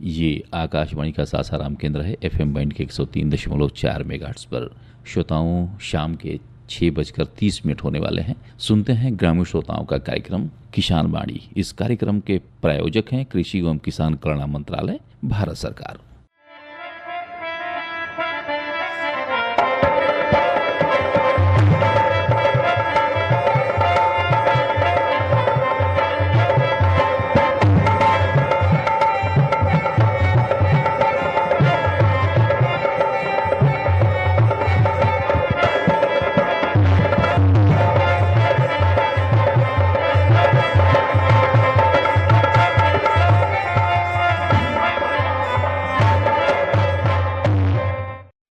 ये आकाशवाणी का सासाराम केंद्र है। एफएम बैंड के 103.4 मेगाहर्ट्ज पर श्रोताओं शाम के 6:30 होने वाले हैं। सुनते हैं ग्रामीण श्रोताओं का कार्यक्रम किसान वाणी। इस कार्यक्रम के प्रायोजक हैं कृषि एवं किसान कल्याण मंत्रालय, भारत सरकार।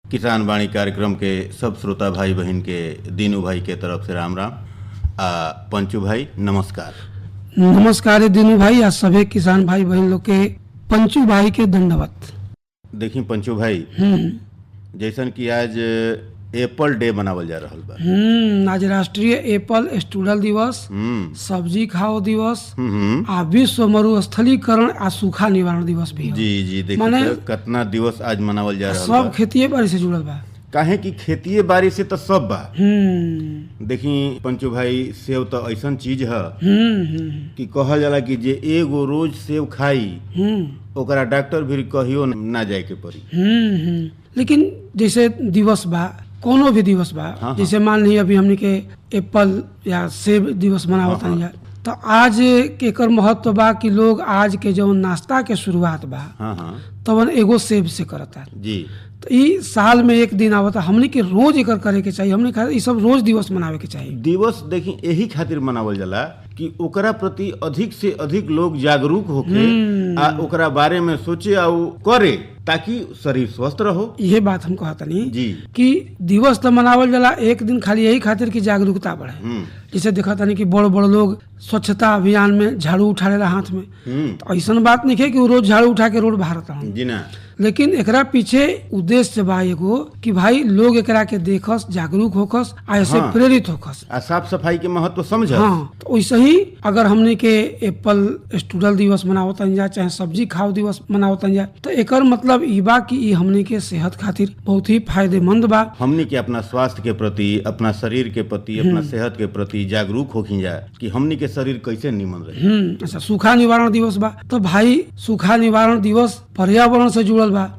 किसान वाणी कार्यक्रम के सब श्रोता भाई बहन के दीनू भाई के तरफ से राम राम। पंचू भाई नमस्कार। नमस्कार दीनू भाई, आज सभी किसान भाई बहन लोग के पंचू भाई के दंडवत। देखिए पंचू भाई, जैसन कि आज एप्पल डे मनावल जा रहा बा। आज राष्ट्रीय एप्पल स्टूडल दिवस, सब्जी खाओ दिवस, आ विश्व मरुस्थलीकरण आ सूखा निवारण दिवस भी है। जी देखिए कितना दिवस आज मनावल जा रहा सब खेती बाड़ी से जुड़ल बा। काहे कि खेती बाड़ी से तो सब बा। देखी पंचू भाई, सेव तो ऐसा चीज है कि कहल जाला कि जे एगो रोज सेव खाई ओकरा डॉक्टर भी कहियो ना जाए के पड़ी। लेकिन जैसे दिवस बा, कोनो भी दिवस बा, जैसे मान ली अभी हमने के एप्पल या सेब दिवस मनावत है, तो आज के एकर महत्व बा कि लोग आज के जो नाश्ता के शुरुआत बा तब एगो सेब से करता जी। तो ई साल में एक दिन आवता, हमने के रोज एकर करे के चाहिए। हमने कहा ई सब रोज दिवस मनावे के चाहिए। दिवस देखी यही खातिर मनावल जाला कि ओकरा प्रति अधिक से अधिक लोग जागरूक होके आ ओकरा बारे में सोचे और करे ताकि शरीर स्वस्थ रहो। ये बात हम कहता नहीं जी कि दिवस तो मनावल जाला एक दिन खाली यही खातिर कि जागरूकता बढ़े। जैसे देखा था नहीं कि बड़ बड़ लोग स्वच्छता अभियान में झाड़ू उठा लेला हाथ में, तो ऐसा बात नहीं है कि वो रोज झाड़ू उठा के रोड बहारत जी ना। लेकिन एकरा पीछे उद्देश्य बा एगो कि भाई लोग एकरा के देखस, जागरूक होकस, ऐसे प्रेरित होकस, साफ सफाई के महत्व समझ। तो वैसे ही अगर हमने के एप्पल स्टूडल दिवस मनावतन जा, चाहे सब्जी खाओ दिवस मनावतन जा, तो एकर मतलब ई बा कि ई हमने के सेहत खातिर बहुत ही फायदेमंद बा। हमने के अपना स्वास्थ्य के प्रति, अपना शरीर के प्रति, अपना सेहत के प्रति जागरूक होखी जा कि हमने के शरीर कैसे निमन रहे। अच्छा, सूखा निवारण दिवस बा, तो भाई सूखा निवारण दिवस पर्यावरण से जुड़ल बा।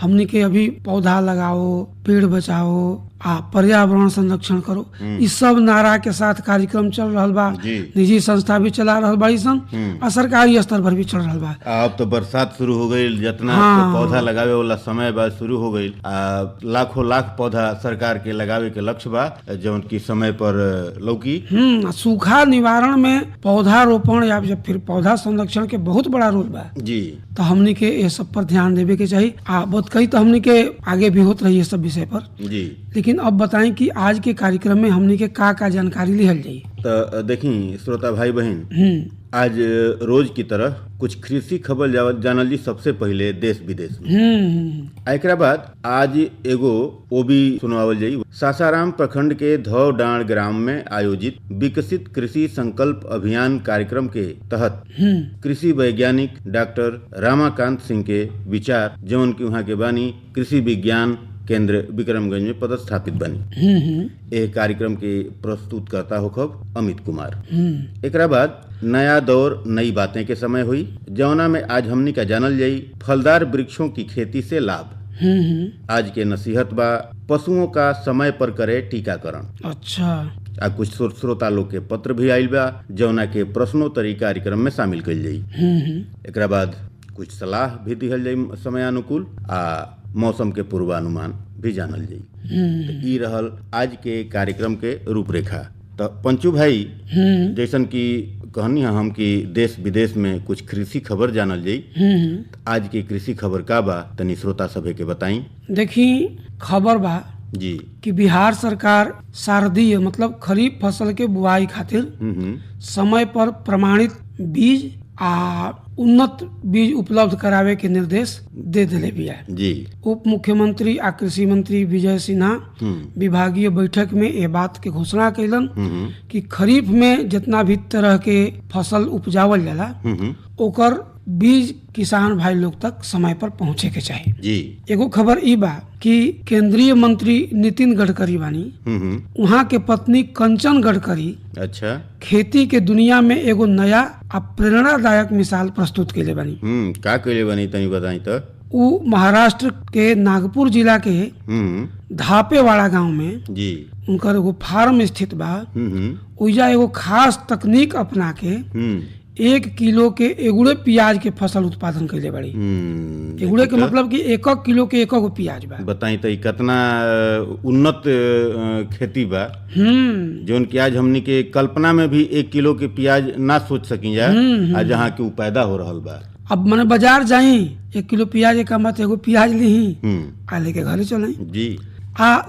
हमने के अभी पौधा लगाओ, पेड़ बचाओ, पर्यावरण संरक्षण करो, इस सब नारा के साथ कार्यक्रम चल रहा बा। निजी संस्था भी चला रहा बाड़ी सन और सरकारी स्तर पर भी चल रहा बा। अब तो बरसात शुरू हो गई, जितना पौधा लगावे वाला समय बाद शुरू हो गई। लाखों लाख पौधा सरकार के लगावे के लक्ष्य बा जौन की समय पर लौकी। सूखा निवारण में पौधा रोपण या फिर पौधा संरक्षण के बहुत बड़ा रोल बा जी। तो हमने के ये सब पर ध्यान देवे के चाहिए। बहुत कही तो हमने के आगे भी होत रही है सब विषय पर जी। लेकिन अब बताएं कि आज के कार्यक्रम में हमने के का जानकारी लिहल जाई। तो देखी श्रोता भाई बहन, आज रोज की तरह कुछ कृषि खबर जानल जी सबसे पहले देश विदेश में। एकरा बाद आज एगो ओबी सुनवावल जाई। सासाराम प्रखंड के धौ डांड ग्राम में आयोजित विकसित कृषि संकल्प अभियान कार्यक्रम के तहत कृषि वैज्ञानिक डॉक्टर रामाकांत सिंह के विचार जौन की वहाँ के बानी कृषि विज्ञान केंद्र विक्रमगंज में पदस्थापित बनी। यह कार्यक्रम के प्रस्तुत करता हो खब अमित कुमार। एकरा बाद नया दौर नई बातें के समय हुई, जौना में आज हमनी का जानल जाई फलदार वृक्षों की खेती से लाभ। आज के नसीहत बा पशुओं का समय पर करे टीकाकरण। अच्छा, कुछ श्रोता लोग के पत्र भी आयल बा जौना के प्रश्नोत्तरी कार्यक्रम में शामिल कइल जाई। एकरा बाद कुछ सलाह भी दिहल जाई समयानुकूल, मौसम के पूर्वानुमान भी जानल जाई। तो ई रहल आज के कार्यक्रम के रूपरेखा। तो पंचू भाई, जैसन की कहनी हम कि देश विदेश में कुछ कृषि खबर जानल जाई। आज की कृषि खबर का बा तनी श्रोता सभे के बताई। देखी खबर बा जी कि बिहार सरकार शारदीय मतलब खरीफ फसल के बुआई खातिर समय पर प्रमाणित बीज उन्नत बीज उपलब्ध करावे के निर्देश दे दिले बिया जी। उप मुख्यमंत्री आ कृषि मंत्री विजय सिन्हा विभागीय बैठक में ये बात के घोषणा कैलन कि खरीफ में जितना भी तरह के फसल उपजावल जाला ओकर बीज किसान भाई लोग तक समय पर पहुँचे के चाहिए। जी। एगो खबर ई बा कि केंद्रीय मंत्री नितिन गडकरी बानी, वहाँ के पत्नी कंचन गडकरी अच्छा। खेती के दुनिया में एगो नया आ प्रेरणादायक मिसाल प्रस्तुत कैले बानी। का कैले बनी तनी बताई तो। उ महाराष्ट्र के नागपुर जिला के धापेवाड़ा गांव में जी उनकर एगो फार्म स्थित बा। उइजा एगो खास तकनीक अपना के 1 किलो के एगुड़े प्याज के फसल उत्पादन कैले बाड़ी। एगुड़े के मतलब कि 1 किलो के 1 गो प्याज बा। बताई तो कितना उन्नत खेती बा, जोन कि आज हमनी के कल्पना में भी 1 किलो के प्याज ना सोच सकी जा, जहाँ के उ पैदा हो रहल बा। अब मैंने बाजार जाई 1 किलो प्याज का मत एगो प्याज ली आ लेके घरे चले जी।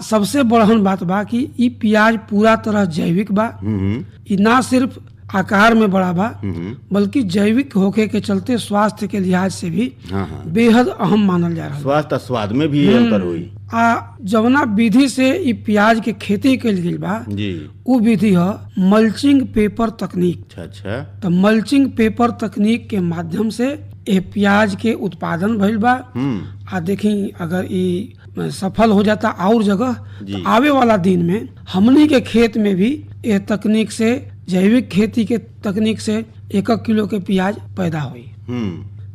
सबसे बड़हन बात बा कि ई प्याज पूरा तरह जैविक बा। ई ना सिर्फ आकार में बड़ा बा बल्कि जैविक होके के चलते स्वास्थ्य के लिहाज से भी बेहद अहम मानल जा रहा है। स्वास्थ्य स्वाद में भी अंतर हुई। जवना विधि से ई प्याज के खेती कइल गइल बा जी, उ विधि है मल्चिंग पेपर तकनीक। अच्छा। तो मल्चिंग पेपर तकनीक के माध्यम से ये प्याज के उत्पादन भइल बा। देखी अगर ई सफल हो जाता और जगह तो आवे वाला दिन में हमनी के खेत में भी ये तकनीक से, जैविक खेती के तकनीक से 1 किलो के प्याज पैदा हुई।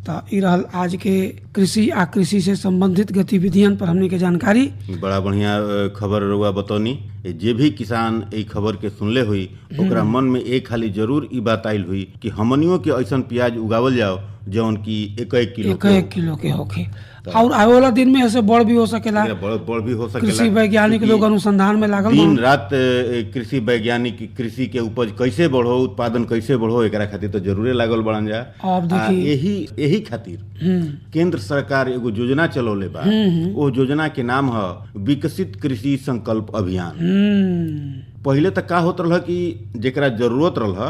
तो ई रहल आज के कृषि आ कृषि से संबंधित गतिविधियन पर हमनी के जानकारी। बड़ा बढ़िया खबर रउआ बतौनी। जे भी किसान ई खबर के सुनले हुई ओकरा मन में एक खाली जरूर ई बात आइल हुई कि हमनियों के ऐसन प्याज उगावल जाओ जौन की 1 किलो के होखे और आवे वाला दिन में ऐसे बड़ भी हो सकेला। बड़ भी हो सकेला। कृषि वैज्ञानिक लोग अनुसंधान में लागल दिन रात कृषि वैज्ञानिक कृषि के उपज कैसे बढ़ो, उत्पादन कैसे बढ़ो, एकरा खातिर तो जरूरे लागल बढ़न जा। अब देखिए यही खातिर केंद्र सरकार एगो योजना चलौले बा। वो योजना के नाम है विकसित कृषि संकल्प अभियान। पहले तक का होत रहा कि जेकरा जरूरत रहा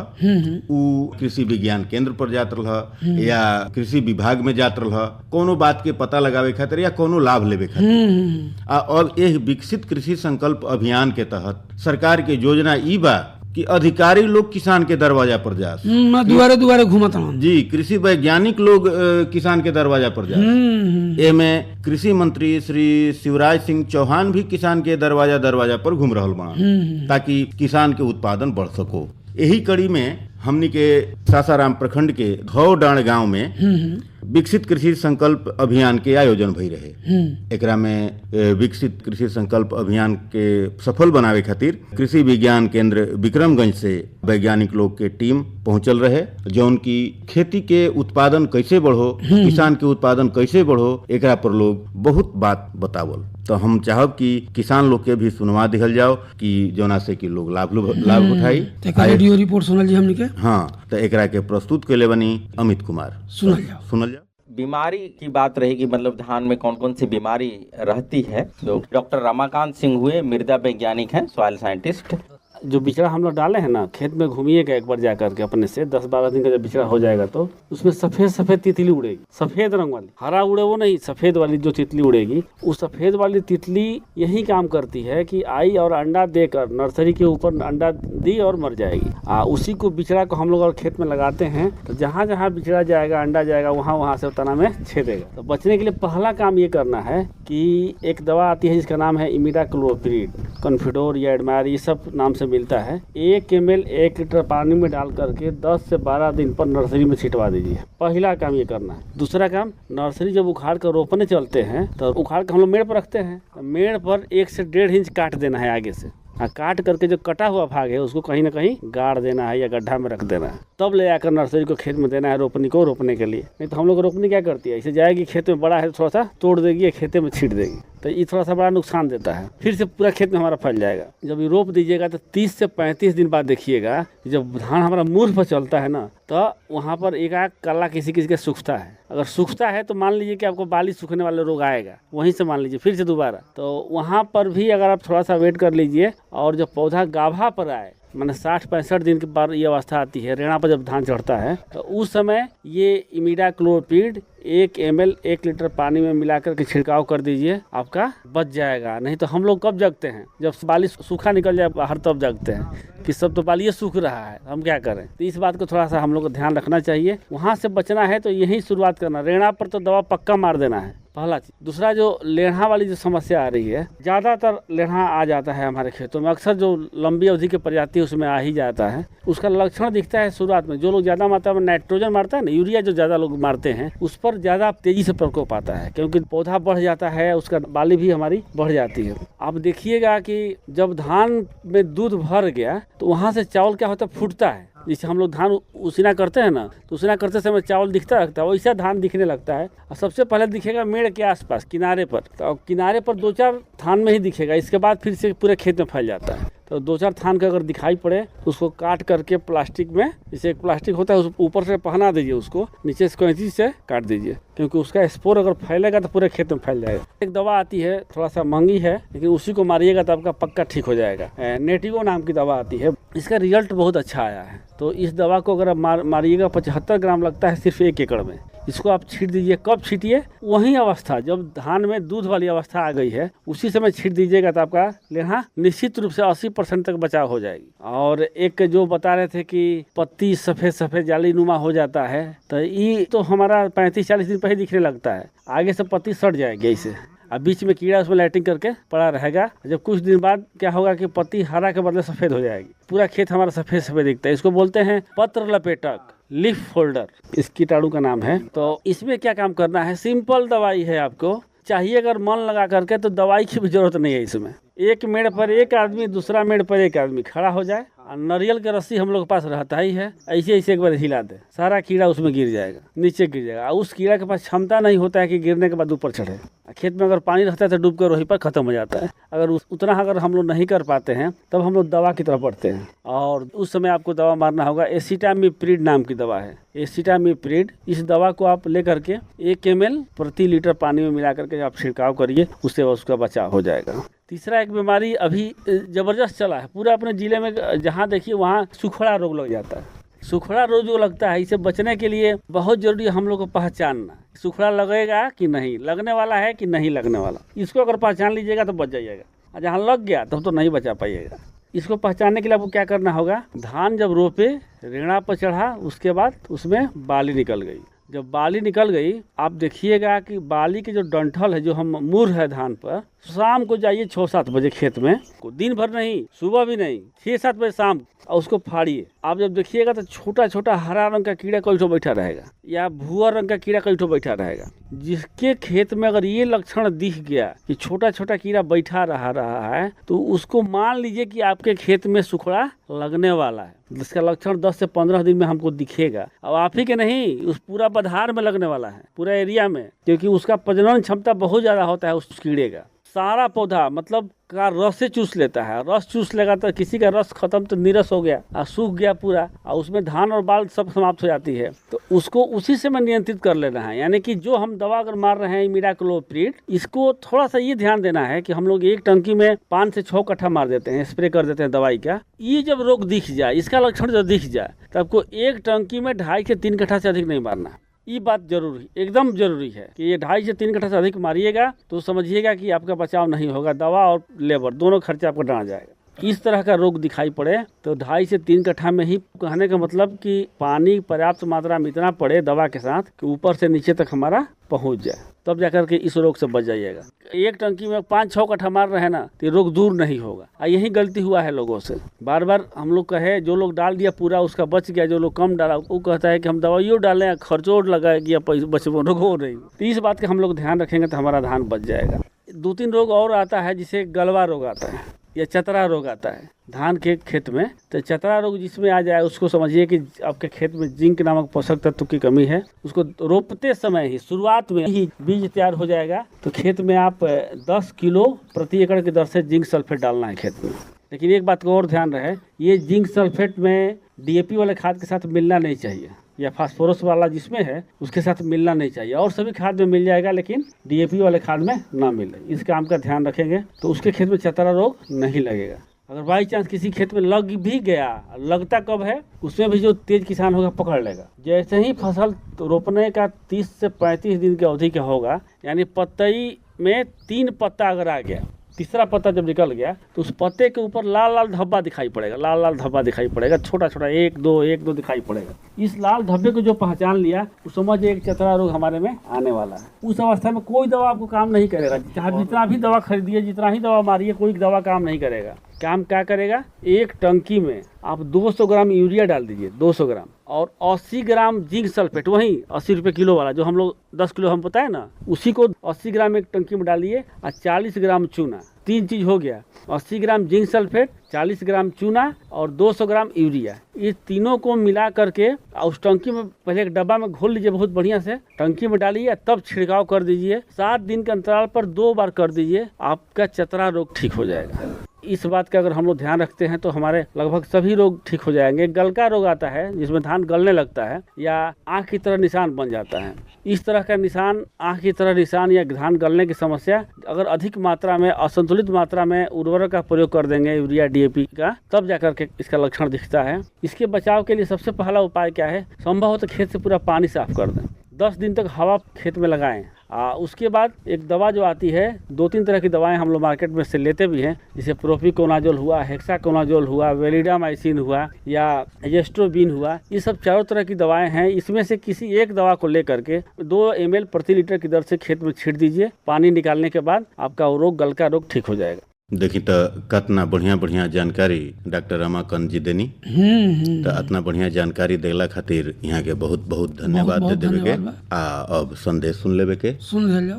उ कृषि विज्ञान केंद्र पर जात रहा या कृषि विभाग में जात रहा कोनो बात के पता लगावे खातिर या कोनो लाभ लेवे खातिर। और यह विकसित कृषि संकल्प अभियान के तहत सरकार के योजना ई बा कि अधिकारी लोग किसान के दरवाजा पर जा, दुआरे दुआरे घूमत जी। कृषि वैज्ञानिक लोग किसान के दरवाजा पर जा। एमे कृषि मंत्री श्री शिवराज सिंह चौहान भी किसान के दरवाजा पर घूम रहल बा ताकि किसान के उत्पादन बढ़ सको। यही कड़ी में हमनी के सासाराम प्रखंड के घौडाण गांव में विकसित कृषि संकल्प अभियान के आयोजन भई रहे। एकरा में विकसित कृषि संकल्प अभियान के सफल बनावे खातिर कृषि विज्ञान केंद्र विक्रमगंज से वैज्ञानिक लोग के टीम पहुंचल रहे, जौन की खेती के उत्पादन कैसे बढ़ो, किसान के उत्पादन कैसे बढ़ो, एकरा पर लोग बहुत बात बतावल। तो हम चाहब कि किसान लोग के भी सुनवा दिहल जाओ कि जौना से कि लोग लाभ उठाई। रेडियो रिपोर्ट सुनल जी हमनी के। हाँ, तो एकरा के प्रस्तुत कैले बनी अमित कुमार। सुनल जाओ। बीमारी की बात रहेगी, मतलब धान में कौन कौन सी बीमारी रहती है। तो डॉक्टर रमाकांत सिंह हुए, मृदा वैज्ञानिक हैं, सॉइल साइंटिस्ट। जो बिचड़ा हम लोग डाले हैं ना, खेत में घूमिएगा एक बार जा करके अपने से 10-12 दिन का जब बिचड़ा हो जाएगा तो उसमें सफेद तितली उड़ेगी, सफेद रंग वाली। हरा उड़े वो नहीं, सफेद वाली जो तितली उड़ेगी, उस सफेद वाली तितली यही काम करती है कि आई और अंडा देकर नर्सरी के ऊपर अंडा दी और मर जाएगी। उसी को बिचड़ा को हम लोग और खेत में लगाते हैं तो जहाँ जहाँ बिचड़ा जाएगा, अंडा जाएगा, वहाँ से तना में छेदेगा। तो बचने के लिए पहला काम ये करना है कि एक दवा आती है जिसका नाम है इमिडाक्लोप्रिड, कॉन्फिडोर या एडमायर, ये सब नाम से मिलता है। 1 ml 1 लीटर पानी में डाल करके 10 से 12 दिन पर नर्सरी में छिटवा दीजिए। पहला काम ये करना है। दूसरा काम, नर्सरी जब उखाड़ कर रोपने चलते हैं तो उखाड़ कर हम लोग मेड़ पर रखते हैं, मेड़ पर 1 से 1.5 इंच काट देना है आगे से। काट करके जो कटा हुआ भाग है उसको कहीं ना कहीं गाड़ देना है या गड्ढा में रख देना है, तब ले आकर नर्सरी को खेत में देना है रोपनी को रोपने के लिए। नहीं तो हम लोग रोपनी क्या करती है, इसे जाएगी खेत में, बड़ा है थोड़ा सा तोड़ देगी या खेते में छींट देगी, तो ये थोड़ा सा बड़ा नुकसान देता है। फिर से पूरा खेत में हमारा फैल जाएगा। जब ये रोप दीजिएगा तो 30 से 35 दिन बाद देखिएगा जब धान हमारा मूल पर चलता है ना, तो वहाँ पर एक आग कला किसी किसी का सूखता है। अगर सूखता है तो मान लीजिए कि आपको बाली सूखने वाले रोग आएगा, वहीं से मान लीजिए फिर से दोबारा, तो वहाँ पर भी अगर आप थोड़ा सा वेट कर लीजिए और जब पौधा गाभा पर आए मैंने 60-65 दिन के बाद ये अवस्था आती है, रेणा पर जब धान चढ़ता है तो उस समय ये इमिडाक्लोपीड 1 ml 1 लीटर पानी में मिलाकर के छिड़काव कर दीजिए, आपका बच जाएगा। नहीं तो हम लोग कब जगते हैं, जब बाली सूखा निकल जाए बाहर तब जगते हैं कि सब तो बाली सूख रहा है, हम क्या करें। तो इस बात को थोड़ा सा हम लोग को ध्यान रखना चाहिए। वहाँ से बचना है तो यही शुरुआत करना, रेणा पर तो दवा पक्का मार देना है, पहला चीज। दूसरा, जो लेढ़ा वाली जो समस्या आ रही है, ज़्यादातर लेढ़ा आ जाता है हमारे खेतों में, अक्सर जो लंबी अवधि की प्रजाति उसमें आ ही जाता है। उसका लक्षण दिखता है शुरुआत में, जो लोग ज़्यादा मात्रा में नाइट्रोजन मारता है ना, यूरिया जो ज़्यादा लोग मारते हैं, उस पर ज़्यादा तेजी से प्रकोप आता है, क्योंकि पौधा बढ़ जाता है, उसका बाली भी हमारी बढ़ जाती है। आप देखिएगा कि जब धान में दूध भर गया तो वहाँ से चावल क्या होता है, फूटता है। जैसे हम लोग धान उसीना करते हैं ना, तो उसीना करते समय चावल दिखता रहता है, वैसा धान दिखने लगता है। और सबसे पहले दिखेगा मेड़ के आसपास किनारे पर, तो किनारे पर 2-4 थान में ही दिखेगा, इसके बाद फिर से पूरे खेत में फैल जाता है। तो 2-4 थान का अगर दिखाई पड़े तो उसको काट करके प्लास्टिक में, जैसे एक प्लास्टिक होता है उस ऊपर से पहना दीजिए, उसको नीचे से कैंची से काट दीजिए, क्योंकि उसका स्पोर अगर फैलेगा तो पूरे खेत में फैल जाएगा। एक दवा आती है, थोड़ा सा महंगी है, लेकिन उसी को मारिएगा तो आपका पक्का ठीक हो जाएगा। नेटिवो नाम की दवा आती है, इसका रिजल्ट बहुत अच्छा आया है। तो इस दवा को अगर आप मारिएगा, 75 ग्राम लगता है सिर्फ 1 एकड़ में। इसको आप छीट दीजिए। कब छीटिए, वही अवस्था जब धान में दूध वाली अवस्था आ गई है, उसी समय छीट दीजिएगा तो आपका लेढ़ा निश्चित रूप से 80% तक बचाव हो जाएगी। और एक जो बता रहे थे कि पत्ती सफ़ेद सफ़ेद जाली नुमा हो जाता है, तो ये तो हमारा 35-40 दिन पहले दिखने लगता है, आगे से पत्ती सड़ जाएगी ऐसे, अब बीच में कीड़ा उसमें लाइटिंग करके पड़ा रहेगा। जब कुछ दिन बाद क्या होगा कि पत्ती हरा के बदले सफ़ेद हो जाएगी, पूरा खेत हमारा सफ़ेद सफ़ेद दिखता है। इसको बोलते हैं पत्र लपेटक, लीफ फोल्डर, इस कीटाणु का नाम है। तो इसमें क्या काम करना है, सिंपल दवाई है, आपको चाहिए अगर मन लगा करके तो दवाई की भी जरूरत नहीं है। इसमें एक मेड़ पर एक आदमी, दूसरा मेड़ पर एक आदमी खड़ा हो जाए, और नारियल का रस्सी हम लोग के पास रहता ही है, ऐसे ऐसे एक बार हिला दे, सारा कीड़ा उसमें गिर जाएगा, नीचे गिर जाएगा। उस कीड़ा के पास क्षमता नहीं होता है कि गिरने के बाद ऊपर चढ़े। खेत में अगर पानी रहता है तो डूब कर वहीं पर खत्म हो जाता है। अगर उतना अगर हम लोग नहीं कर पाते हैं तब हम लोग दवा की तरफ बढ़ते हैं, और उस समय आपको दवा मारना होगा। एसिटामिप्रिड नाम की दवा है, एसिटामिप्रिड। इस दवा को आप ले करके 1 ml प्रति लीटर पानी में मिला करके आप छिड़काव करिए, उससे उसका बचाव हो जाएगा। तीसरा, एक बीमारी अभी जबरदस्त चला है पूरा अपने जिले में, जहाँ देखिए वहाँ सुखड़ा रोग लग जाता है। सुखड़ा रोग जो लगता है, इसे बचने के लिए बहुत जरूरी है हम लोग को पहचानना, सुखड़ा लगेगा कि नहीं, लगने वाला है कि नहीं लगने वाला। इसको अगर पहचान लीजिएगा तो बच जाइएगा, और जहाँ लग गया तब तो नहीं बचा पाइएगा। इसको पहचानने के लिए आपको क्या करना होगा, धान जब रोपे, रेणा पर चढ़ा, उसके बाद उसमें बाली निकल गई। जब बाली निकल गई, आप देखिएगा कि बाली के जो डंठल है, जो हम मुर है धान पर, शाम को जाइए 6-7 बजे खेत में, दिन भर नहीं, सुबह भी नहीं, 6-7 बजे शाम, और उसको फाड़िए। आप जब देखिएगा तो छोटा छोटा हरा रंग का कीड़ा कई ठो बैठा रहेगा, या भूरा रंग का कीड़ा कई ठो बैठा रहेगा। जिसके खेत में अगर ये लक्षण दिख गया कि छोटा छोटा कीड़ा बैठा रहा है, तो उसको मान लीजिए कि आपके खेत में सुखड़ा लगने वाला है। जिसका लक्षण 10 से 15 दिन में हमको दिखेगा, और आप ही के नहीं, उस पूरा बधार में लगने वाला है, पूरा एरिया में, क्योंकि उसका प्रजनन क्षमता बहुत ज़्यादा होता है उस कीड़े का। सारा पौधा मतलब का रस से चूस लेता है, रस चूस लेगा तो किसी का रस खत्म तो नीरस हो गया और सूख गया पूरा, और उसमें धान और बाल सब समाप्त हो जाती है। तो उसको उसी से में नियंत्रित कर लेना है। यानी कि जो हम दवा अगर मार रहे हैं इमिडाक्लोपीड, इसको थोड़ा सा ये ध्यान देना है कि हम लोग एक टंकी में 5 से 6 कट्ठा मार देते हैं, स्प्रे कर देते हैं दवाई का। ये जब रोग दिख जाए, इसका लक्षण जब दिख जाए, तो आपको एक टंकी में 2.5 से 3 कट्ठा से अधिक नहीं मारना। ये बात जरूरी, एकदम जरूरी है कि ये 2.5 से 3 कट्ठा से अधिक मारिएगा तो समझिएगा कि आपका बचाव नहीं होगा, दवा और लेबर दोनों खर्चा आपका डाल जाएगा। इस तरह का रोग दिखाई पड़े तो 2.5 से 3 कट्ठा में ही, कहने का मतलब कि पानी पर्याप्त मात्रा में इतना पड़े दवा के साथ कि ऊपर से नीचे तक हमारा पहुंच जाए, तब जाकर के इस रोग से बच जाइएगा। एक टंकी में 5-6 कट्ठा मार रहे हैं ना, तो रोग दूर नहीं होगा। यही गलती हुआ है लोगों से, बार बार हम लोग कहे, जो लोग डाल दिया पूरा उसका बच गया, जो लोग कम डाला वो कहता है कि हम दवाइयों डालें, खर्चों लगाएगी, बचबो रोग हो रही। तो इस बात का हम लोग ध्यान रखेंगे तो हमारा धान बच जाएगा। 2-3 रोग और आता है, जिसे गलवा रोग आता है या चतरा रोग आता है धान के खेत में। तो चतरा रोग जिसमें आ जाए, उसको समझिए कि आपके खेत में जिंक नामक पोषक तत्व की कमी है। उसको रोपते समय ही, शुरुआत में ही बीज तैयार हो जाएगा, तो खेत में आप 10 किलो प्रति एकड़ की दर से जिंक सल्फेट डालना है खेत में। लेकिन एक बात को और ध्यान रहे, ये जिंक सल्फेट में DAP वाले खाद के साथ मिलना नहीं चाहिए, या फास्फोरस वाला जिसमें है उसके साथ मिलना नहीं चाहिए। और सभी खाद में मिल जाएगा, लेकिन DAP वाले खाद में ना मिले। इस काम का ध्यान रखेंगे तो उसके खेत में चतरा रोग नहीं लगेगा। अगर बाई चांस किसी खेत में लग भी गया, लगता कब है, उसमें भी जो तेज किसान होगा पकड़ लेगा। जैसे ही फसल रोपने का 30 से 35 दिन की अवधि का होगा, यानी पतई में 3 पत्ता अगर आ गया, तीसरा पत्ता जब निकल गया तो उस पत्ते के ऊपर लाल लाल धब्बा दिखाई पड़ेगा, लाल लाल धब्बा दिखाई पड़ेगा, छोटा छोटा 1-2 दिखाई पड़ेगा। इस लाल धब्बे को जो पहचान लिया वो समझ एक चतरा रोग हमारे में आने वाला है। उस अवस्था में कोई दवा आपको काम नहीं करेगा, चाहे जितना भी दवा खरीदिए, जितना ही दवा मारिए, कोई दवा काम नहीं करेगा। काम क्या करेगा, एक टंकी में आप 200 ग्राम यूरिया डाल दीजिए, 200 ग्राम, और 80 ग्राम जिंक सल्फेट, वही 80 रुपये किलो वाला जो हम लोग 10 किलो हम बताए ना, उसी को 80 ग्राम एक टंकी में डालिए और 40 ग्राम चूना। 3 चीज हो गया, 80 ग्राम जिंक सल्फेट, 40 ग्राम चूना और 200 ग्राम यूरिया। ये तीनों को मिला करके उस टंकी में पहले एक डब्बा में घोल लीजिए, बहुत बढ़िया से टंकी में डालिए, तब छिड़काव कर दीजिए। 7 दिन के अंतराल पर 2 बार कर दीजिए, आपका चतरा रोग ठीक हो जाएगा। इस बात का अगर हम लोग ध्यान रखते हैं तो हमारे लगभग सभी रोग ठीक हो जाएंगे। गलका रोग आता है जिसमें धान गलने लगता है या आँख की तरह निशान बन जाता है। इस तरह का निशान, आँख की तरह निशान या धान गलने की समस्या, अगर अधिक मात्रा में, असंतुलित मात्रा में उर्वरक का प्रयोग कर देंगे, यूरिया DAP का, तब जाकर के इसका लक्षण दिखता है। इसके बचाव के लिए सबसे पहला उपाय क्या है, संभव हो तो खेत से पूरा पानी साफ कर दें, 10 दिन तक हवा खेत में लगाएं। उसके बाद एक दवा जो आती है, 2-3 तरह की दवाएं हम लोग मार्केट में से लेते भी हैं, जैसे प्रोपिकोनाजोल हुआ, हेक्साकोनाजोल हुआ, वेलिडामाइसिन हुआ या एजेस्ट्रोबिन हुआ। ये सब चारों तरह की दवाएं हैं। इसमें से किसी एक दवा को लेकर के 2 ml प्रति लीटर की दर से खेत में छींट दीजिए। पानी निकालने के बाद आपका रोग, गलका रोग, ठीक हो जाएगा। देखी तो कितना बढ़िया जानकारी डॉक्टर रमाकांत जी देनी। तो इतना बढ़िया जानकारी देला खातिर यहाँ के बहुत बहुत धन्यवाद दे देवे के। अब संदेश सुन लेवे के। सुन ले लो।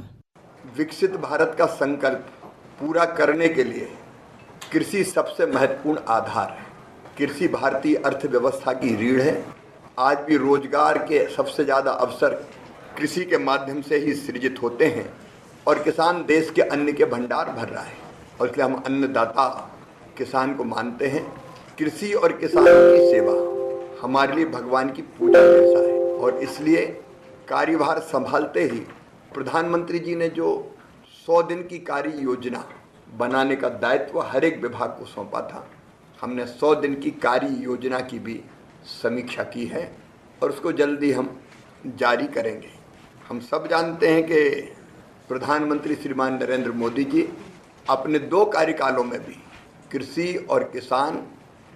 विकसित भारत का संकल्प पूरा करने के लिए कृषि सबसे महत्वपूर्ण आधार है। कृषि भारतीय अर्थव्यवस्था की रीढ़ है। आज भी रोजगार के सबसे ज़्यादा अवसर कृषि के माध्यम से ही सृजित होते हैं और किसान देश के अन्न के भंडार भर रहा है, और इसलिए हम अन्नदाता किसान को मानते हैं। कृषि और किसानों की सेवा हमारे लिए भगवान की पूजा जैसा है, और इसलिए कार्यभार संभालते ही प्रधानमंत्री जी ने जो 100 दिन की कार्य योजना बनाने का दायित्व हर एक विभाग को सौंपा था, हमने 100 दिन की कार्य योजना की भी समीक्षा की है और उसको जल्दी हम जारी करेंगे। हम सब जानते हैं कि प्रधानमंत्री श्रीमान नरेंद्र मोदी जी अपने 2 कार्यकालों में भी कृषि और किसान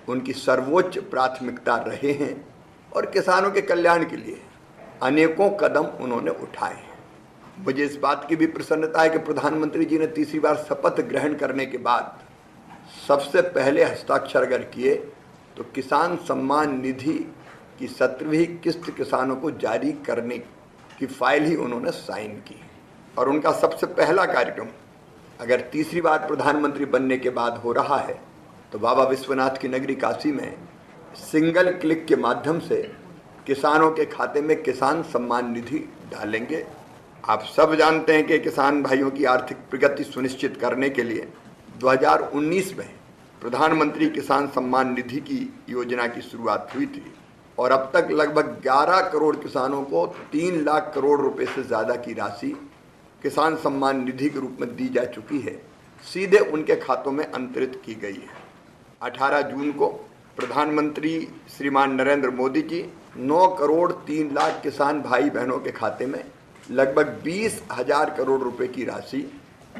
उनकी सर्वोच्च प्राथमिकता रहे हैं और किसानों के कल्याण के लिए अनेकों कदम उन्होंने उठाए हैं। मुझे इस बात की भी प्रसन्नता है कि प्रधानमंत्री जी ने तीसरी बार शपथ ग्रहण करने के बाद सबसे पहले हस्ताक्षर अगर किए तो किसान सम्मान निधि की 17वीं किस्त किसानों को जारी करने की फाइल ही उन्होंने साइन की, और उनका सबसे पहला कार्यक्रम अगर तीसरी बार प्रधानमंत्री बनने के बाद हो रहा है तो बाबा विश्वनाथ की नगरी काशी में सिंगल क्लिक के माध्यम से किसानों के खाते में किसान सम्मान निधि डालेंगे। आप सब जानते हैं कि किसान भाइयों की आर्थिक प्रगति सुनिश्चित करने के लिए 2019 में प्रधानमंत्री किसान सम्मान निधि की योजना की शुरुआत हुई थी, और अब तक लगभग 11 करोड़ किसानों को 3 लाख करोड़ रुपए से ज़्यादा की राशि किसान सम्मान निधि के रूप में दी जा चुकी है, सीधे उनके खातों में अंतरित की गई है। 18 जून को प्रधानमंत्री श्रीमान नरेंद्र मोदी जी 9 करोड़ 3 लाख किसान भाई बहनों के खाते में लगभग 20,000 करोड़ रुपए की राशि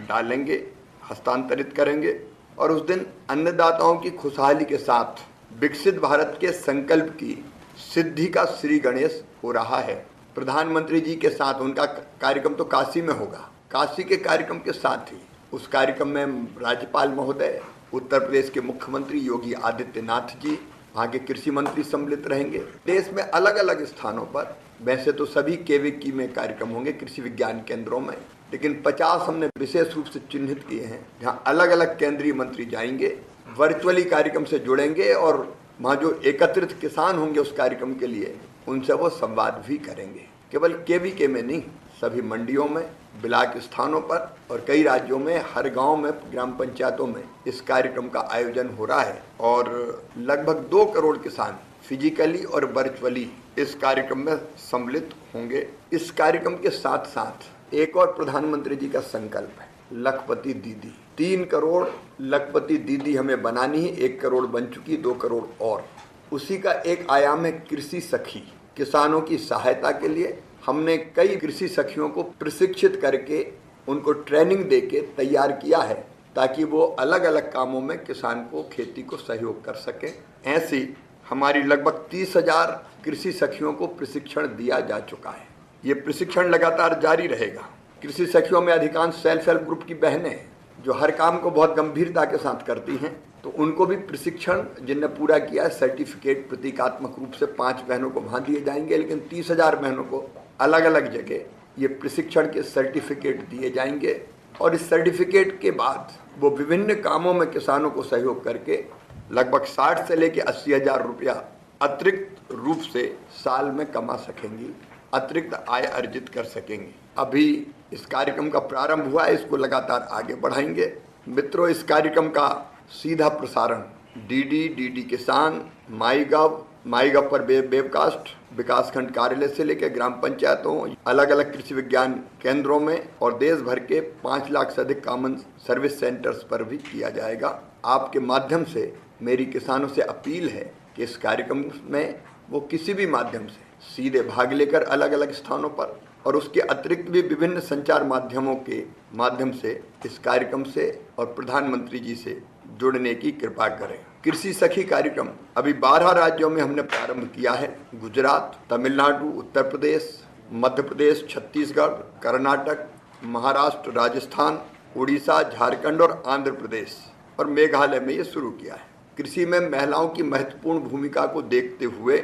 डालेंगे, हस्तांतरित करेंगे, और उस दिन अन्नदाताओं की खुशहाली के साथ विकसित भारत के संकल्प की सिद्धि का श्री गणेश हो रहा है। प्रधानमंत्री जी के साथ उनका कार्यक्रम तो काशी में होगा, काशी के कार्यक्रम के साथ ही उस कार्यक्रम में राज्यपाल महोदय, उत्तर प्रदेश के मुख्यमंत्री योगी आदित्यनाथ जी, वहाँ के कृषि मंत्री सम्मिलित रहेंगे। देश में अलग अलग स्थानों पर, वैसे तो सभी केवीकी में कार्यक्रम होंगे, कृषि विज्ञान केंद्रों में, लेकिन 50 हमने विशेष रूप से चिन्हित किए हैं जहाँ अलग अलग केंद्रीय मंत्री जाएंगे, वर्चुअली कार्यक्रम से जुड़ेंगे, और वहाँ जो एकत्रित किसान होंगे उस कार्यक्रम के लिए उनसे वो संवाद भी करेंगे। केवल केवीके में नहीं, सभी मंडियों में, ब्लॉक स्थानों पर और कई राज्यों में हर गांव में, ग्राम पंचायतों में इस कार्यक्रम का आयोजन हो रहा है, और लगभग 2 करोड़ किसान फिजिकली और वर्चुअली इस कार्यक्रम में सम्मिलित होंगे। इस कार्यक्रम के साथ साथ एक और प्रधानमंत्री जी का संकल्प है, लखपति दीदी। 3 करोड़ लखपति दीदी हमें बनानी है, 1 करोड़ बन चुकी, 2 करोड़ और। उसी का एक आयाम है कृषि सखी। किसानों की सहायता के लिए हमने कई कृषि सखियों को प्रशिक्षित करके उनको ट्रेनिंग देके तैयार किया है ताकि वो अलग अलग कामों में किसान को खेती को सहयोग कर सके। ऐसी हमारी लगभग 30,000 कृषि सखियों को प्रशिक्षण दिया जा चुका है। ये प्रशिक्षण लगातार जारी रहेगा। कृषि सखियों में अधिकांश सेल्फ हेल्प ग्रुप की बहनें हैं जो हर काम को बहुत गंभीरता के साथ करती हैं, तो उनको भी प्रशिक्षण जिनने पूरा किया है सर्टिफिकेट प्रतीकात्मक रूप से 5 बहनों को वहाँ दिए जाएंगे, लेकिन 30,000 बहनों को अलग अलग जगह ये प्रशिक्षण के सर्टिफिकेट दिए जाएंगे और इस सर्टिफिकेट के बाद वो विभिन्न कामों में किसानों को सहयोग करके लगभग 60 से लेकर 80,000 रुपया अतिरिक्त रूप से साल में कमा सकेंगी, अतिरिक्त आय अर्जित कर सकेंगी। अभी इस कार्यक्रम का प्रारंभ हुआ है, इसको लगातार आगे बढ़ाएंगे। मित्रों, इस कार्यक्रम का सीधा प्रसारण डीडी किसान, माईगव पर वेबकास्ट विकासखंड कार्यालय से लेकर ग्राम पंचायतों, अलग अलग कृषि विज्ञान केंद्रों में और देश भर के 5 लाख से अधिक कॉमन सर्विस सेंटर्स पर भी किया जाएगा। आपके माध्यम से मेरी किसानों से अपील है कि इस कार्यक्रम में वो किसी भी माध्यम से सीधे भाग लेकर अलग अलग स्थानों पर और उसके अतिरिक्त भी विभिन्न संचार माध्यमों के माध्यम से इस कार्यक्रम से और प्रधानमंत्री जी से जुड़ने की कृपा करें। कृषि सखी कार्यक्रम अभी 12 राज्यों में हमने प्रारंभ किया है। गुजरात, तमिलनाडु, उत्तर प्रदेश, मध्य प्रदेश, छत्तीसगढ़, कर्नाटक, महाराष्ट्र, राजस्थान, उड़ीसा, झारखंड और आंध्र प्रदेश और मेघालय में ये शुरू किया है। कृषि में महिलाओं की महत्वपूर्ण भूमिका को देखते हुए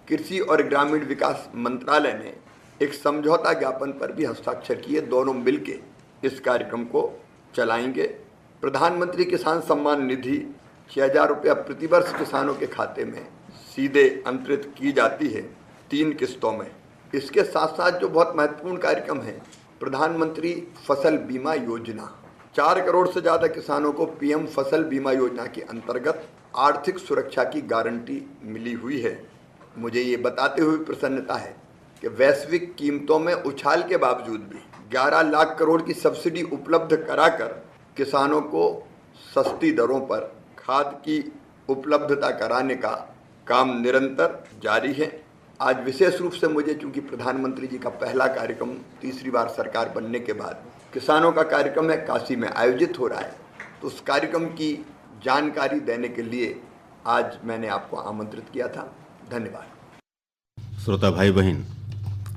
कृषि और ग्रामीण विकास मंत्रालय ने एक समझौता ज्ञापन पर भी हस्ताक्षर किए। दोनों मिलके इस कार्यक्रम को चलाएंगे। प्रधानमंत्री किसान सम्मान निधि 6,000 रुपया प्रतिवर्ष किसानों के खाते में सीधे अंतरित की जाती है 3 किस्तों में। इसके साथ साथ जो बहुत महत्वपूर्ण कार्यक्रम है, प्रधानमंत्री फसल बीमा योजना, 4 करोड़ से ज़्यादा किसानों को पीएम फसल बीमा योजना के अंतर्गत आर्थिक सुरक्षा की गारंटी मिली हुई है। मुझे ये बताते हुए प्रसन्नता है कि वैश्विक कीमतों में उछाल के बावजूद भी 11 लाख करोड़ की सब्सिडी उपलब्ध कराकर किसानों को सस्ती दरों पर खाद की उपलब्धता कराने का काम निरंतर जारी है। आज विशेष रूप से मुझे, चूंकि प्रधानमंत्री जी का पहला कार्यक्रम तीसरी बार सरकार बनने के बाद किसानों का कार्यक्रम है, काशी में आयोजित हो रहा है, तो उस कार्यक्रम की जानकारी देने के लिए आज मैंने आपको आमंत्रित किया था। धन्यवाद। श्रोता भाई बहन,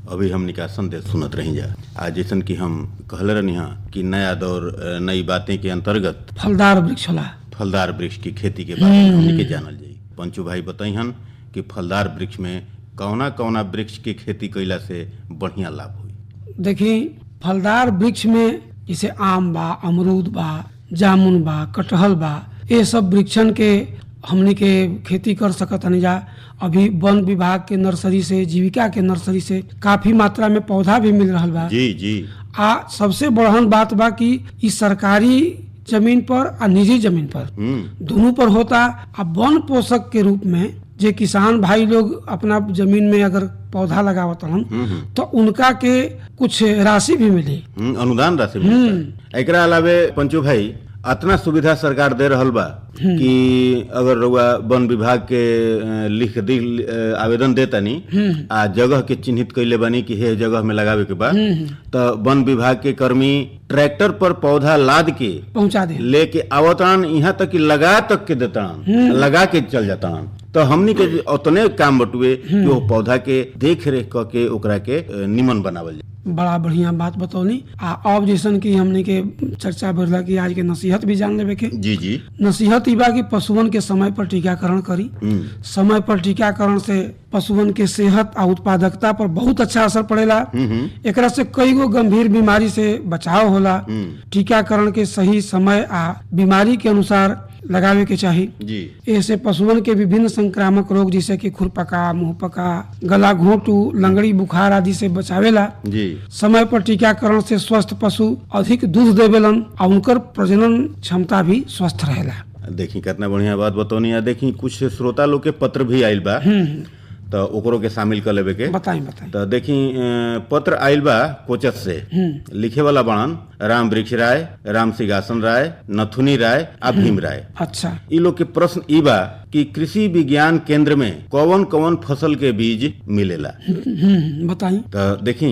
अभी हमने का संदेश सुनत रही जा। आज जैसन कि हम कहल रही हाँ कि नया दौर नई बातें के अंतर्गत फलदार वृक्ष की खेती के बारे में हमने के जानल जाई। पंचू भाई बताइहन कि फलदार वृक्ष में कौना कौना वृक्ष की खेती कैला से बढ़िया लाभ हुई। देखिए, फलदार वृक्ष में जैसे आम बा, अमरूद बा, जामुन बा, कटहल बा, ये सब वृक्षन के हमने के खेती कर सकत हनी जा। अभी वन विभाग के नर्सरी से, जीविका के नर्सरी से काफी मात्रा में पौधा भी मिल रहा बा। जी। सबसे बड़हन बात बा कि इस सरकारी जमीन पर और निजी जमीन पर दोनों पर होता। अब वन पोषक के रूप में जे किसान भाई लोग अपना जमीन में अगर पौधा लगावत हन तो उनका के कुछ राशि भी मिले, अनुदान राशि मिलता। एकरा अलावे पंचू भाई अतना सुविधा सरकार दे रहल बा कि अगर रउआ वन विभाग के लिख दी आवेदन देता नी आ जगह के चिन्हित कैले बानी कि हे जगह में लगावे के बा, तो वन विभाग के कर्मी ट्रैक्टर पर पौधा लाद के पहुंचा दे, लेके आवतान, यहाँ तक कि लगा तक के देतान, लगा के चल जातान। तो हमनी के उतने काम बटुए कि वो पौधा के देख रेख करके ओकरा के निमन बनावल जाए। बड़ा बढ़िया बात बतौनी। अब जैसन की हमने के चर्चा बढ़ला कि आज के नसीहत भी जान लेवे के। जी। नसीहत ई बा कि पशुओं के समय पर टीकाकरण करी। समय पर टीकाकरण से पशुओं के सेहत और उत्पादकता पर बहुत अच्छा असर पड़ेला। एकरा से कई गो गंभीर बीमारी से बचाव होला। टीकाकरण के सही समय आ बीमारी के अनुसार लगावे के चाहिए। ऐसे पशुओं के विभिन्न संक्रामक रोग जैसे कि खुरपका, मुंहपका, गला घोंटू, लंगड़ी बुखार आदि से बचावेला। समय पर टीकाकरण से स्वस्थ पशु अधिक दूध देवेलन और उनकर प्रजनन क्षमता भी स्वस्थ रहेला। देखी कितना बढ़िया बात बतौनी। देखी कुछ श्रोता लोग के पत्र भी आयल बा, तो ओकरो के शामिल कर लेवे के। बताई बताई। तो देखी पत्र आइल बा कोचस से, लिखे वाला बड़न राम वृक्ष राय, राम सिंहासन राय, नथुनी राय आ भीम राय। अच्छा, इ लोग के प्रश्न ई बा कि कृषि विज्ञान केंद्र में कौन कौन फसल के बीज मिलेला। बताई। तो देखी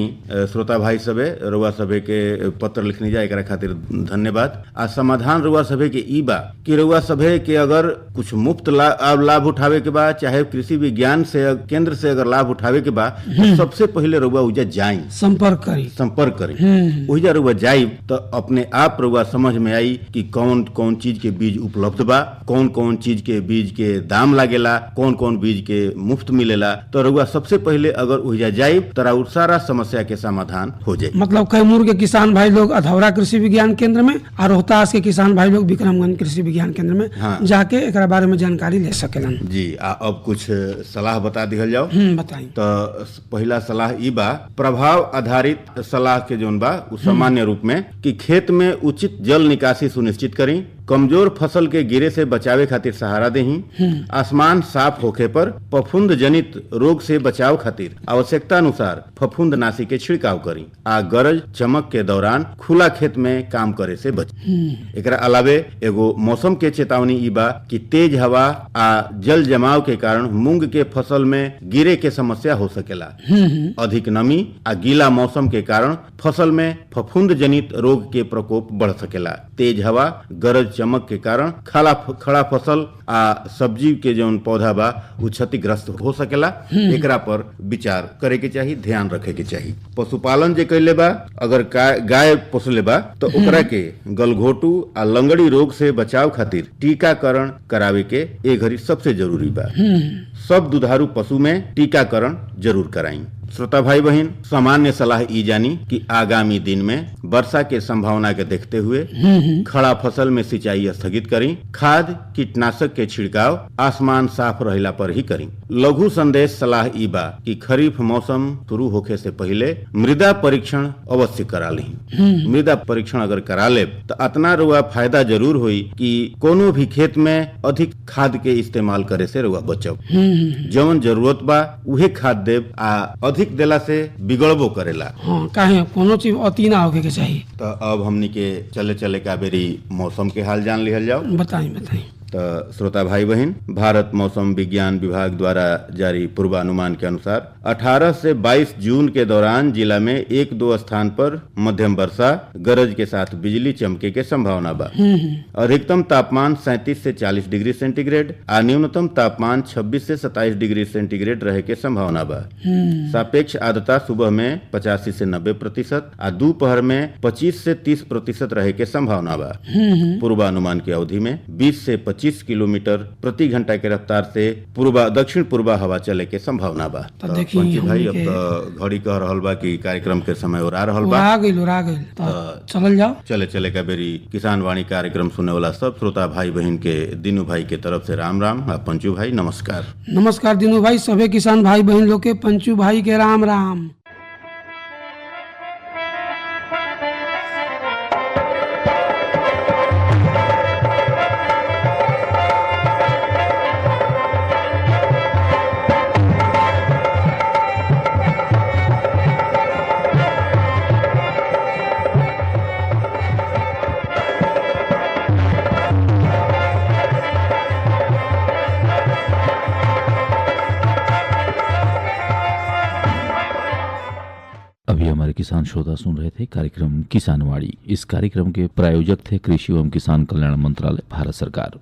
श्रोता भाई सबे रुआ सभे के पत्र लिखनी जाए, एकरा खातिर धन्यवाद। आ समाधान रुआ सभे के ई बा कि रुआ सभे के अगर कुछ मुफ्त लाभ उठावे के बा, चाहे कृषि विज्ञान से केंद्र से अगर लाभ उठावे के बा, तो सबसे पहले रुआ उजा जाई, संपर्क करी। उजा रुआ जाई तो अपने आप रुआ समझ में आई कि कौन कौन चीज के बीज उपलब्ध बा, कौन कौन चीज के बीज के दाम लागेला, कौन कौन बीज के मुफ्त मिलेला। तो रुआ सबसे पहले अगर उजा जाई तरा सारा समस्या के समाधान हो जाए। मतलब कैमूर के किसान भाई लोग अधौरा कृषि विज्ञान केंद्र में और रोहतास के किसान भाई लोग विक्रमगंज कृषि विज्ञान केंद्र में जाके एकरा बारे में जानकारी ले सकेलन जी। अब कुछ सलाह बता दिहल जाओ। बताई। तो पहला सलाह ई बा, प्रभाव आधारित सलाह के जोन बा सामान्य रूप में कि खेत में उचित जल निकासी सुनिश्चित करी, कमजोर फसल के गिरे से बचावे खातिर सहारा देही, आसमान साफ होखे पर फफूंद जनित रोग से बचाव खातिर आवश्यकता अनुसार फफूंद नाशी के छिड़काव करी, आ गरज चमक के दौरान खुला खेत में काम करे से बची। एकरा अलावे एगो मौसम के चेतावनी ई बा कि तेज हवा आ जल जमाव के कारण मूंग के फसल में गिरे के समस्या हो सकेला। अधिक नमी आ गीला मौसम के कारण फसल में फफूंद जनित रोग के प्रकोप बढ़ सकेला। तेज हवा गरज चमक के कारण खड़ा फसल आ सब्जी के जौन पौधा बा उ क्षतिग्रस्त हो सकेला। एकरा पर विचार करे के चाहिए, ध्यान रखे के चाहिए। पशुपालन जे कैले बा, अगर गाय पोसले बा तो ओकरा के गलघोटू आ लंगड़ी रोग से बचाव खातिर टीकाकरण करावे के ए घड़ी सबसे जरूरी बा। सब दुधारू पशु में टीकाकरण जरूर कराई। श्रोता भाई बहन, सामान्य सलाह ई जानी कि आगामी दिन में वर्षा के संभावना के देखते हुए खड़ा फसल में सिंचाई स्थगित करी, खाद कीटनाशक के छिड़काव आसमान साफ रहला पर ही करी। लघु संदेश सलाह ई बा कि खरीफ मौसम शुरू होखे से पहले मृदा परीक्षण अवश्य करा ली। मृदा परीक्षण अगर करा ले तो अतना रुआ फायदा जरूर हुई कि कोनो भी खेत में अधिक खाद के इस्तेमाल करे से रुआ बचब। जवन जरूरत बा उहे खाद देव, आ अधिक देला से बिगड़बो करेला। काहे कोनो चीज अति ना होके के चाहिए। तो अब हमनी के चले चले का बेरी मौसम के हाल जान लिहल जाओ। बताई। तो श्रोता भाई बहन, भारत मौसम विज्ञान विभाग द्वारा जारी पूर्वानुमान के अनुसार 18 से 22 जून के दौरान जिला में 1-2 स्थान पर मध्यम वर्षा गरज के साथ बिजली चमके के संभावना बा। अधिकतम तापमान 37 से 40 डिग्री सेंटीग्रेड और न्यूनतम तापमान 26 से 27 डिग्री सेंटीग्रेड रहे के संभावना बा। सापेक्ष आर्द्रता सुबह में 85 से 90% और दोपहर में 25 से 30% रहे के संभावना बा। पूर्वानुमान की अवधि में 20 से 25 किलोमीटर प्रति घंटा के रफ्तार से दक्षिण पूर्वा हवा चले के संभावना बा। तो देखिए भाई, अब तो घड़ी कह रहल बा कि कार्यक्रम के समय और आ रहल बा। आ गइल तो चलल जाओ। चले का बेरी किसान वाणी कार्यक्रम सुने वाला सब श्रोता भाई बहन के दिनू भाई के तरफ से राम राम। पंचू भाई नमस्कार। नमस्कार दिनू भाई, सभी किसान भाई बहन लोग के पंचू भाई के राम राम। हमारे किसान श्रोता सुन रहे थे कार्यक्रम किसानवाड़ी। इस कार्यक्रम के प्रायोजक थे कृषि एवं किसान कल्याण मंत्रालय, भारत सरकार।